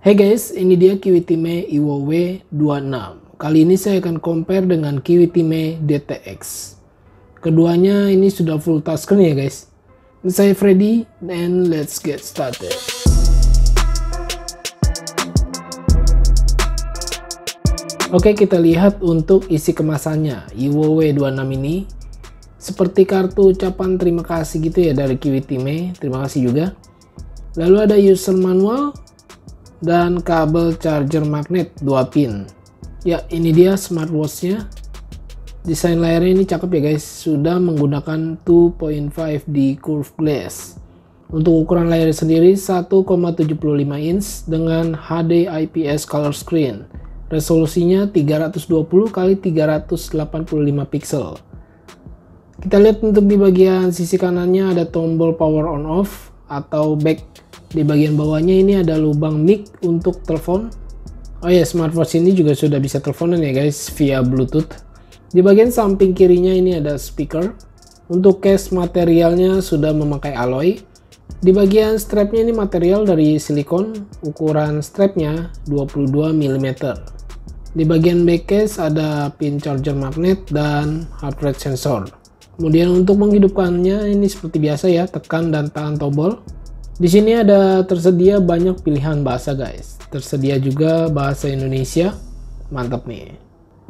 Hey guys, ini dia Kiwitime Evo W26. Kali ini saya akan compare dengan Kiwitime DTX. Keduanya ini sudah full touchscreen ya guys. Saya Freddy and let's get started. Oke, kita lihat untuk isi kemasannya. Evo W26 ini seperti kartu ucapan terima kasih gitu ya dari Kiwitime. Terima kasih juga. Lalu ada user manual dan kabel charger magnet 2 pin. Ya, ini dia smartwatchnya. Desain layarnya ini cakep ya guys, sudah menggunakan 2.5D curved glass. Untuk ukuran layar sendiri 1,75 inch dengan HD IPS color screen. Resolusinya 320 x 385 pixel. Kita lihat untuk di bagian sisi kanannya ada tombol power on off atau back. Di bagian bawahnya ini ada lubang mic untuk telepon. Oh ya, smartwatch ini juga sudah bisa teleponan ya guys via Bluetooth. Di bagian samping kirinya ini ada speaker. Untuk case materialnya sudah memakai alloy. Di bagian strapnya ini material dari silikon. Ukuran strapnya 22 mm. Di bagian back case ada pin charger magnet dan heart rate sensor. Kemudian untuk menghidupkannya ini seperti biasa ya, tekan dan tahan tombol. Di sini ada tersedia banyak pilihan bahasa guys. Tersedia juga bahasa Indonesia. Mantap nih.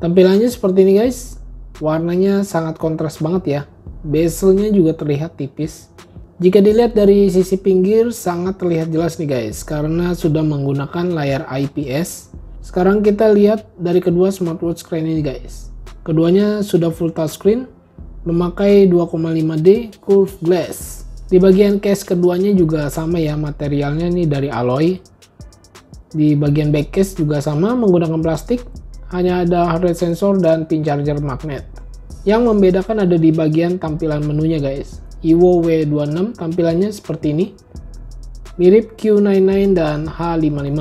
Tampilannya seperti ini guys. Warnanya sangat kontras banget ya. Bezelnya juga terlihat tipis. Jika dilihat dari sisi pinggir sangat terlihat jelas nih guys, karena sudah menggunakan layar IPS. Sekarang kita lihat dari kedua smartwatch screen ini guys. Keduanya sudah full touchscreen, memakai 2,5D curved glass. Di bagian case keduanya juga sama ya, materialnya nih dari alloy. Di bagian back case juga sama, menggunakan plastik. Hanya ada heart rate sensor dan pin charger magnet. Yang membedakan ada di bagian tampilan menunya guys. Evo W26 tampilannya seperti ini. Mirip Q99 dan H55.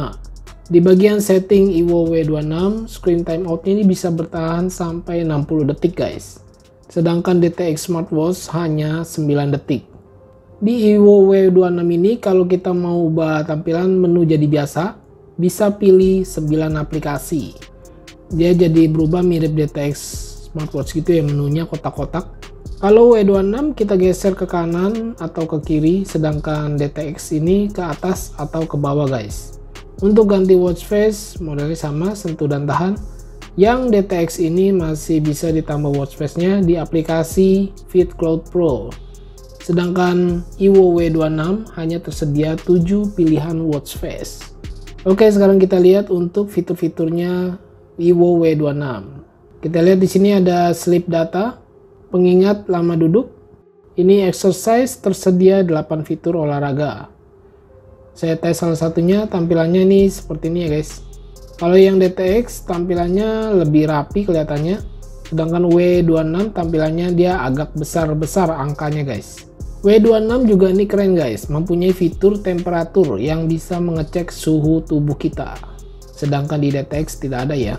Di bagian setting Evo W26, screen timeoutnya ini bisa bertahan sampai 60 detik guys. Sedangkan DTX smartwatch hanya 9 detik. Di Evo W26 ini kalau kita mau ubah tampilan menu jadi biasa, bisa pilih 9 aplikasi. Dia jadi berubah mirip DTX smartwatch gitu ya, menunya kotak-kotak. Kalau W26 kita geser ke kanan atau ke kiri, sedangkan DTX ini ke atas atau ke bawah guys. Untuk ganti watch face modelnya sama, sentuh dan tahan. Yang DTX ini masih bisa ditambah watch face-nya di aplikasi FitCloud Pro. Sedangkan Evo W26 hanya tersedia 7 pilihan watch face. Oke, sekarang kita lihat untuk fitur-fiturnya Evo W26. Kita lihat di sini ada sleep data, pengingat lama duduk. Ini exercise, tersedia 8 fitur olahraga. Saya tes salah satunya, tampilannya ini seperti ini ya guys. Kalau yang DTX tampilannya lebih rapi kelihatannya. Sedangkan W26 tampilannya dia agak besar-besar angkanya guys. W26 juga ini keren guys, mempunyai fitur temperatur yang bisa mengecek suhu tubuh kita. Sedangkan di DTX tidak ada ya.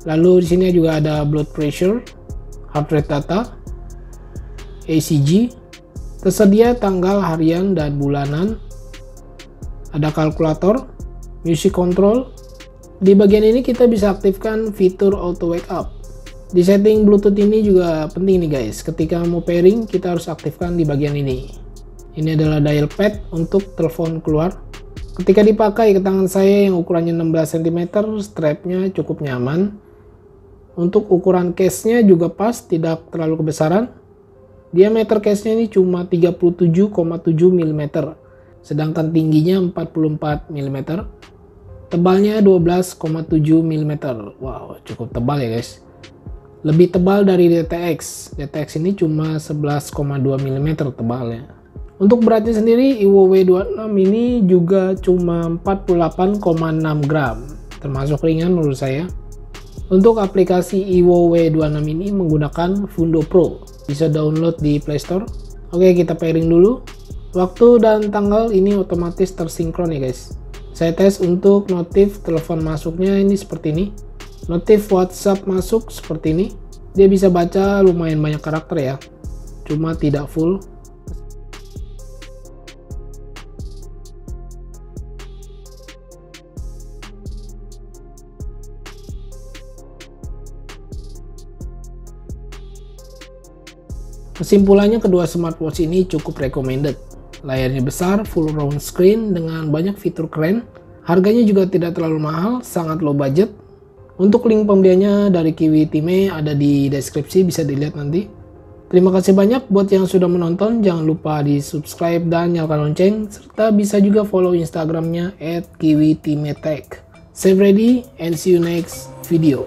Lalu di sini juga ada blood pressure, heart rate data, ECG, tersedia tanggal harian dan bulanan, ada kalkulator, music control. Di bagian ini kita bisa aktifkan fitur auto wake up. Di setting Bluetooth ini juga penting nih guys, ketika mau pairing kita harus aktifkan di bagian ini. Ini adalah dial pad untuk telepon keluar. Ketika dipakai ke tangan saya yang ukurannya 16 cm, strapnya cukup nyaman. Untuk ukuran case-nya juga pas, tidak terlalu kebesaran. Diameter case-nya ini cuma 37,7 mm, sedangkan tingginya 44 mm. Tebalnya 12,7 mm. Wow, cukup tebal ya guys. Lebih tebal dari DTX. DTX ini cuma 11,2 mm tebalnya. Untuk beratnya sendiri Evo W26 ini juga cuma 48,6 gram. Termasuk ringan menurut saya. Untuk aplikasi Evo W26 ini menggunakan Fundo Pro. Bisa download di Play Store. Oke, kita pairing dulu. Waktu dan tanggal ini otomatis tersinkron ya guys. Saya tes untuk notif telepon masuknya ini seperti ini. Notif WhatsApp masuk seperti ini. Dia bisa baca lumayan banyak karakter ya, cuma tidak full. Kesimpulannya, kedua smartwatch ini cukup recommended. Layarnya besar, full round screen dengan banyak fitur keren. Harganya juga tidak terlalu mahal, sangat low budget. Untuk link pembeliannya dari Kiwi Time ada di deskripsi, bisa dilihat nanti. Terima kasih banyak buat yang sudah menonton. Jangan lupa di subscribe dan nyalakan lonceng, serta bisa juga follow Instagramnya @kiwitimetech. Save ready and see you next video.